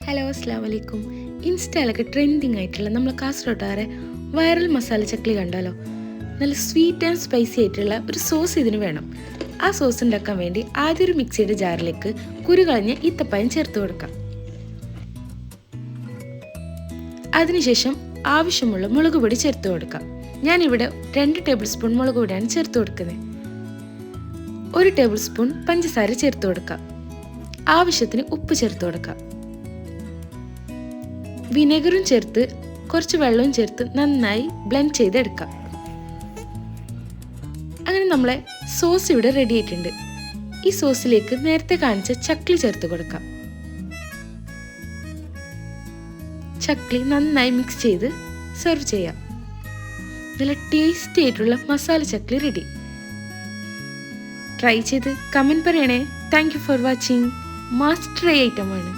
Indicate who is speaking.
Speaker 1: Hello അസ്സലാമു അലൈക്കും. ഇൻസ്റ്റയിലൊക്കെ trending ആയിട്ടുള്ള നമ്മൾ കാസർഗോട്ടുകാരെ വൈറൽ മസാല ചക്ലി കണ്ടാലോ. നല്ല സ്വീറ്റ് ആൻഡ് സ്പൈസി ആയിട്ടുള്ള ഒരു സോസ് ഇതിന് വേണം. ആ സോസ് ഉണ്ടാക്കാൻ വേണ്ടി ആദ്യം ഒരു മിക്സിയുടെ ജാറിലേക്ക് കുരുകളഞ്ഞ ഈത്തപ്പഴം ചേർത്ത് കൊടുക്കാം. അതിനുശേഷം ആവശ്യമുള്ള മുളക് പൊടി ചേർത്ത് കൊടുക്കാം. ഞാനിവിടെ 2 ടേബിൾ സ്പൂൺ മുളക് പൊടിയാണ് ചേർത്ത് കൊടുക്കുന്നത്. 1 ടേബിൾ സ്പൂൺ പഞ്ചസാര ചേർത്ത് കൊടുക്കാം. ആവശ്യത്തിന് ഉപ്പ് ചേർത്ത് കൊടുക്കാം. വിനെഗറും ചേർത്ത് കുറച്ച് വെള്ളവും ചേർത്ത് നന്നായി ബ്ലെൻഡ് ചെയ്തെടുക്കാം. അങ്ങനെ നമ്മളെ സോസ് ഇവിടെ റെഡി ആയിട്ടുണ്ട്. ഈ സോസിലേക്ക് നേരത്തെ കാണിച്ച ചക്ലി ചേർത്ത് കൊടുക്കാം. ചക്ലി നന്നായി മിക്സ് ചെയ്ത് സെർവ് ചെയ്യാം. നല്ല ടേസ്റ്റി ആയിട്ടുള്ള മസാല ചക്ലി റെഡി. ട്രൈ ചെയ്ത് കമൻറ്റ് പറയണേ. Thank you for watching. Must try ഐറ്റമാണ്.